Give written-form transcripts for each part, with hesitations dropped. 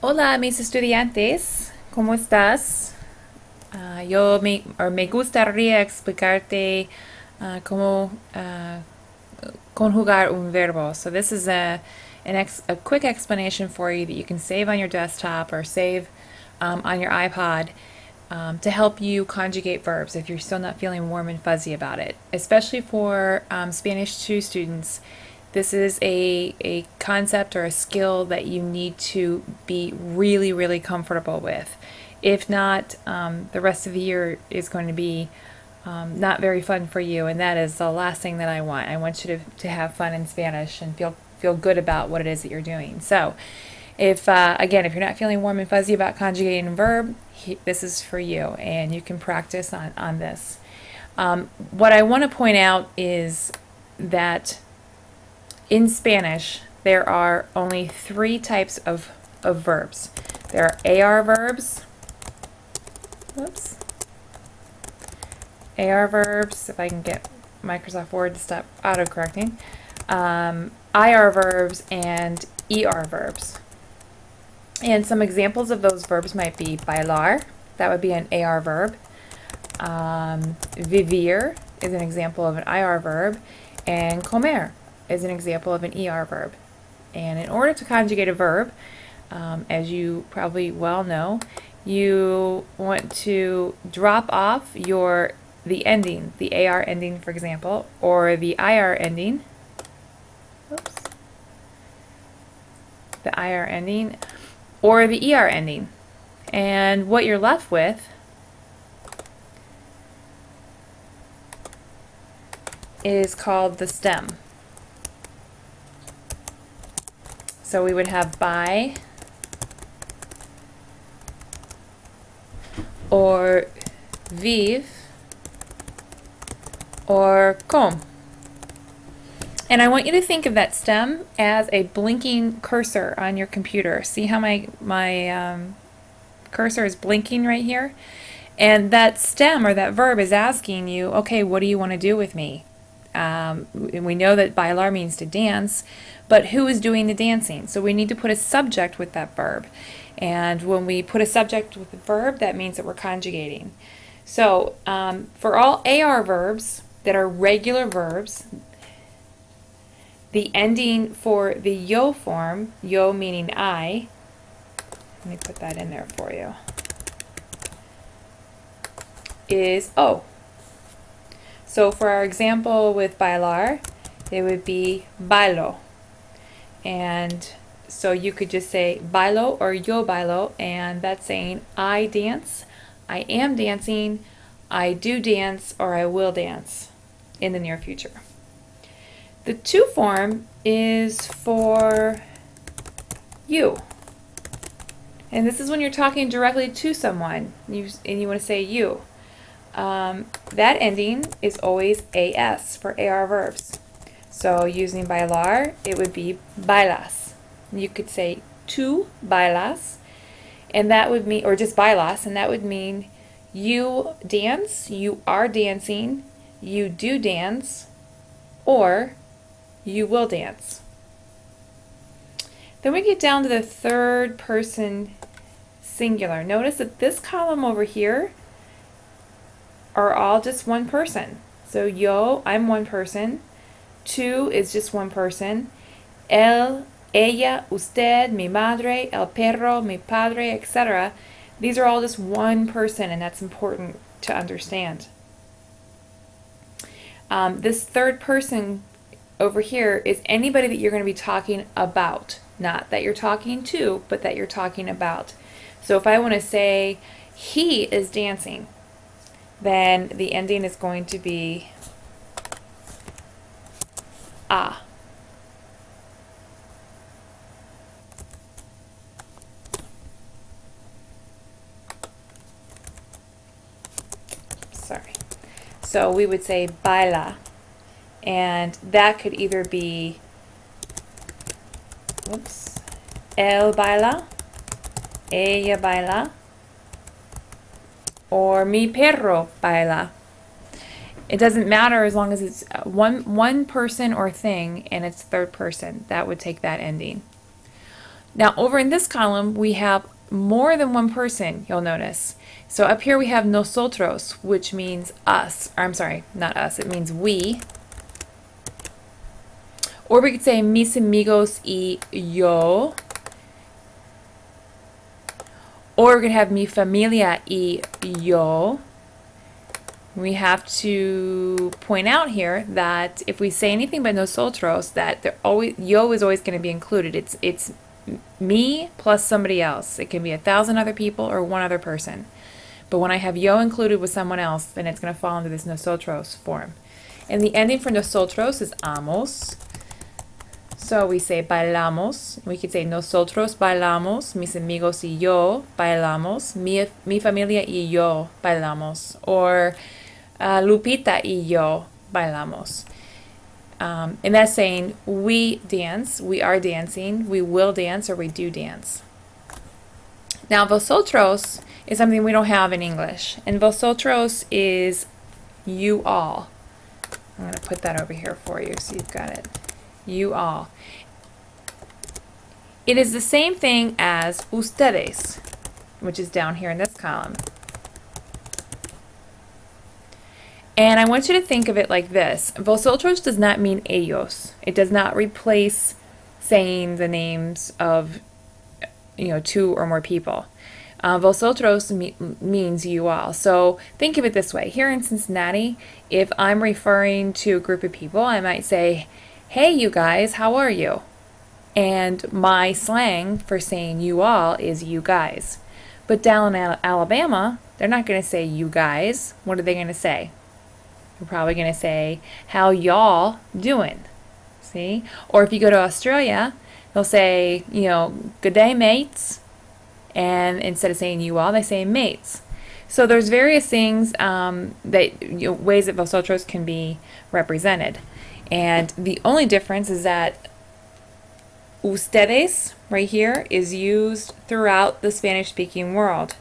Hola, mis estudiantes, ¿cómo estás? Me gustaría explicarte cómo conjugar un verbo. So this is a quick explanation for you that you can save on your desktop or save on your iPod to help you conjugate verbs if you're still not feeling warm and fuzzy about it. Especially for Spanish 2 students, this is a concept or a skill that you need to be really, really comfortable with. If not, the rest of the year is going to be not very fun for you, and that is the last thing that I want. I want you to have fun in Spanish and feel good about what it is that you're doing. So, if again, if you're not feeling warm and fuzzy about conjugating a verb, this is for you, and you can practice on this. What I want to point out is that in Spanish, there are only three types of verbs. There are AR verbs. Whoops. AR verbs, if I can get Microsoft Word to stop autocorrecting. IR verbs and ER verbs. And some examples of those verbs might be bailar, that would be an AR verb. Vivir is an example of an IR verb. And comer is an example of an ER verb. And in order to conjugate a verb, as you probably well know, you want to drop off the ending, the AR ending, for example, or the IR ending. Oops. The IR ending, or the ER ending. And what you're left with is called the stem. So we would have by, or vive, or com. And I want you to think of that stem as a blinking cursor on your computer. See how my cursor is blinking right here? And that stem or that verb is asking you, okay, what do you want to do with me? And we know that bailar means to dance, but who is doing the dancing? So we need to put a subject with that verb. And when we put a subject with the verb, that means that we're conjugating. So for all AR verbs that are regular verbs, the ending for the yo form, yo meaning I, let me put that in there for you, is O. So for our example with bailar, it would be bailo. And so you could just say bailo or yo bailo, and that's saying I dance, I am dancing, I do dance, or I will dance in the near future. The to form is for you. And this is when you're talking directly to someone and you want to say you. That ending is always AS for AR verbs. So using bailar, it would be bailas. You could say tú bailas, and that would mean, or just bailas, and that would mean you dance, you are dancing, you do dance, or you will dance. Then we get down to the third person singular. Notice that this column over here are all just one person. So yo, I'm one person. Tú is just one person. Él, ella, usted, mi madre, el perro, mi padre, etc. These are all just one person, and that's important to understand. This third person over here is anybody that you're going to be talking about. Not that you're talking to, but that you're talking about. So if I want to say he is dancing, then the ending is going to be a. Sorry. So we would say baila, and that could either be, whoops, él baila, ella baila, or mi perro baila. It doesn't matter as long as it's one person or thing and it's third person. That would take that ending. Now over in this column we have more than one person, you'll notice. So up here we have nosotros, which means us. Or I'm sorry, not us, it means we. Or we could say mis amigos y yo. Or we could have mi familia y yo. We have to point out here that if we say anything but nosotros, that yo is always going to be included. It's me plus somebody else. It can be 1,000 other people or one other person. But when I have yo included with someone else, then it's going to fall into this nosotros form. And the ending for nosotros is amos. So we say bailamos. We could say nosotros bailamos, mis amigos y yo bailamos, mi familia y yo bailamos, or Lupita y yo bailamos. And that's saying we dance, we are dancing, we will dance, or we do dance. Now vosotros is something we don't have in English. And vosotros is you all. I'm going to put that over here for you so you've got it. You all. It is the same thing as ustedes, which is down here in this column. And I want you to think of it like this. Vosotros does not mean ellos. It does not replace saying the names of, two or more people. Vosotros means you all. So think of it this way. Here in Cincinnati, if I'm referring to a group of people, I might say, hey, you guys, how are you? And my slang for saying you all is you guys. But down in Alabama, they're not going to say you guys. What are they going to say? They're probably going to say, how y'all doing? See? Or if you go to Australia, they'll say, good day, mates. And instead of saying you all, they say mates. So there's various things ways that vosotros can be represented. And the only difference is that ustedes, right here, is used throughout the Spanish-speaking world.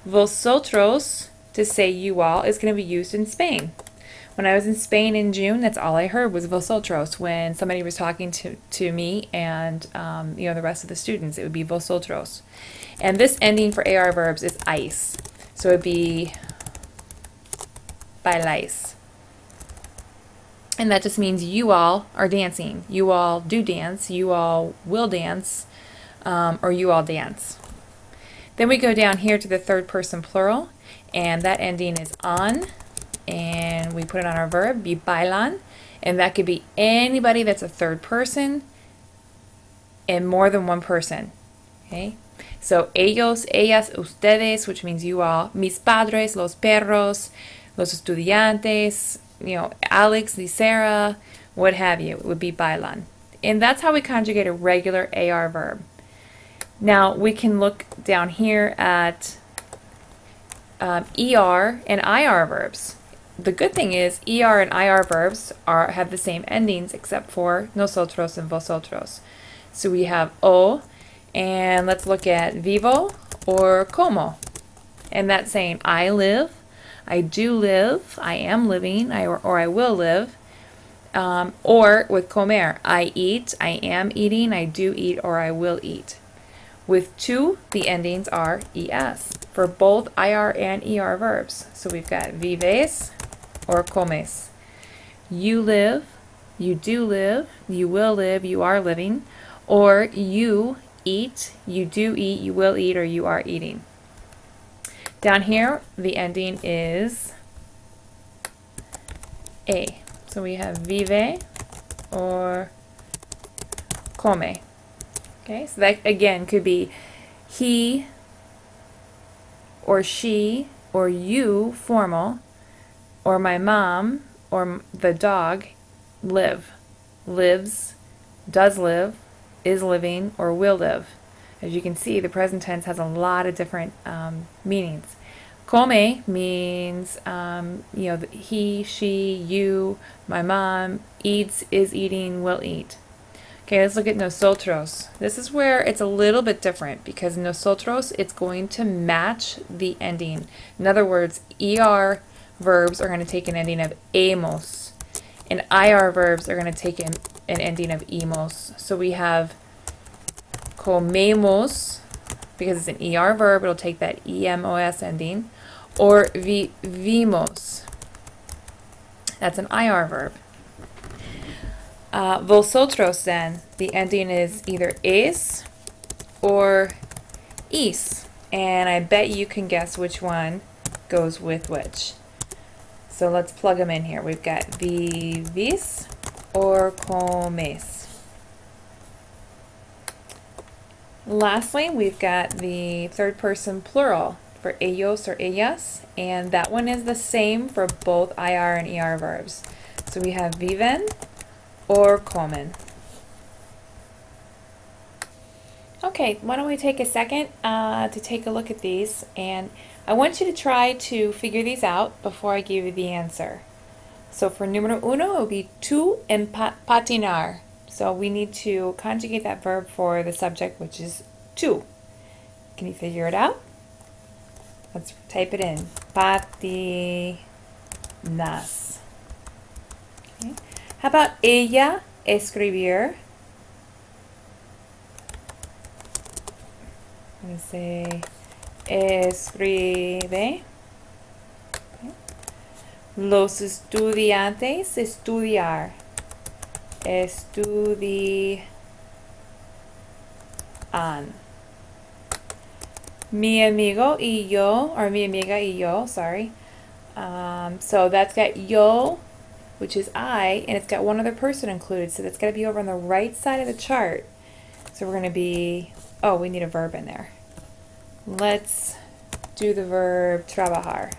Vosotros, to say you all, is going to be used in Spain. When I was in Spain in June, that's all I heard was vosotros. When somebody was talking to me and the rest of the students, it would be vosotros. And this ending for AR verbs is ice. So it would be bailáis. And that just means you all are dancing. You all do dance. You all will dance. Or you all dance. Then we go down here to the third person plural. And that ending is on. And we put it on our verb, be bailan. And that could be anybody that's a third person and more than one person. Okay? So ellos, ellas, ustedes, which means you all. Mis padres, los perros, los estudiantes, Alex, Sarah, what have you. It would be bailan. And that's how we conjugate a regular AR verb. Now we can look down here at ER and IR verbs. The good thing is ER and IR verbs have the same endings except for nosotros and vosotros. So we have o, and let's look at vivo or como. And that's saying I live, I do live, I am living, or I will live. Or with comer, I eat, I am eating, I do eat, or I will eat. With to, the endings are es for both IR and ER verbs. So we've got vives or comes. You live, you do live, you will live, you are living, or you eat, you do eat, you will eat, or you are eating. Down here, the ending is a. So we have vive or come. Okay, so that again could be he or she or you, formal, or my mom or the dog, live, lives, does live, is living, or will live. As you can see, the present tense has a lot of different meanings. Come means, he, she, you, my mom, eats, is eating, will eat. Okay, let's look at nosotros. This is where it's a little bit different because nosotros, it's going to match the ending. In other words, ER verbs are going to take an ending of emos, and IR verbs are going to take an ending of emos. So we have comemos, because it's an ER verb, it'll take that EMOS ending, or vivimos. That's an IR verb. Vosotros then, the ending is either es or is, and I bet you can guess which one goes with which. So let's plug them in here. We've got vivis or comes. Lastly, we've got the third person plural for ellos or ellas, and that one is the same for both IR and ER verbs. So we have viven or comen. Okay, why don't we take a second to take a look at these, and I want you to try to figure these out before I give you the answer. So for numero uno, it will be tu patinar. So we need to conjugate that verb for the subject, which is tu. Can you figure it out? Let's type it in. Patinas. Okay. How about ella escribir? I'm going to say escribe. Okay. Los estudiantes estudiar. Estudian. Mi amigo y yo, or mi amiga y yo, sorry. So that's got yo, which is I, and it's got one other person included, so that's got to be over on the right side of the chart. So we're going to be, oh, we need a verb in there. Let's do the verb trabajar.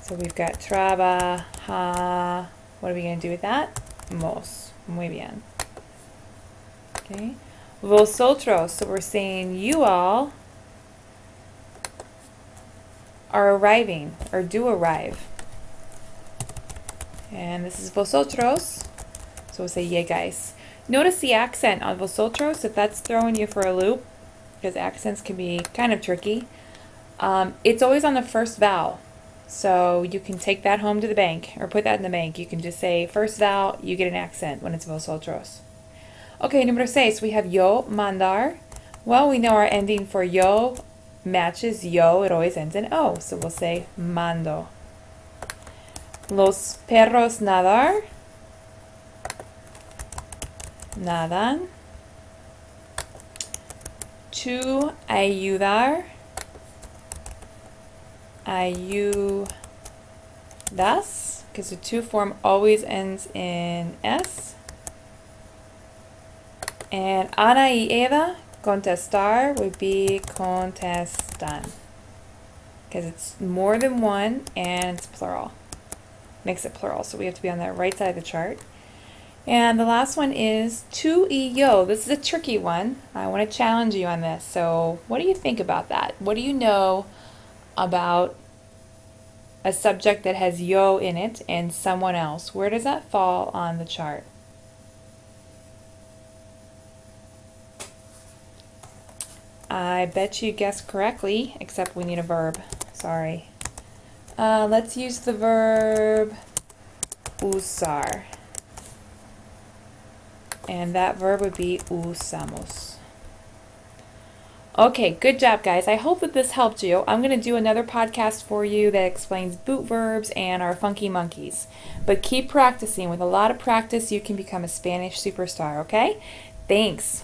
So we've got trabaja. What are we going to do with that? Mos. Muy bien. Okay. Vosotros. So we're saying you all are arriving or do arrive. And this is vosotros. So we'll say llegáis. Notice the accent on vosotros, if that's throwing you for a loop, because accents can be kind of tricky. It's always on the first vowel. So you can take that home to the bank or put that in the bank. You can just say first vowel, you get an accent when it's vosotros. Okay, número 6, we have yo mandar. Well, we know our ending for yo matches yo. It always ends in o. So we'll say mando. Los perros nadar. Nadan. Tu ayudar. Ayudas, because the to form always ends in s. And Ana y Eva, contestar, would be contestan, because it's more than one and it's plural. Makes it plural, so we have to be on the right side of the chart. And the last one is tu y yo. This is a tricky one. I want to challenge you on this. So what do you think about that? What do you know about a subject that has yo in it and someone else? Where does that fall on the chart? I bet you guessed correctly, except we need a verb. Sorry. Let's use the verb usar. And that verb would be usamos. Okay, good job, guys. I hope that this helped you. I'm going to do another podcast for you that explains boot verbs and our funky monkeys. But keep practicing. With a lot of practice, you can become a Spanish superstar, okay? Thanks.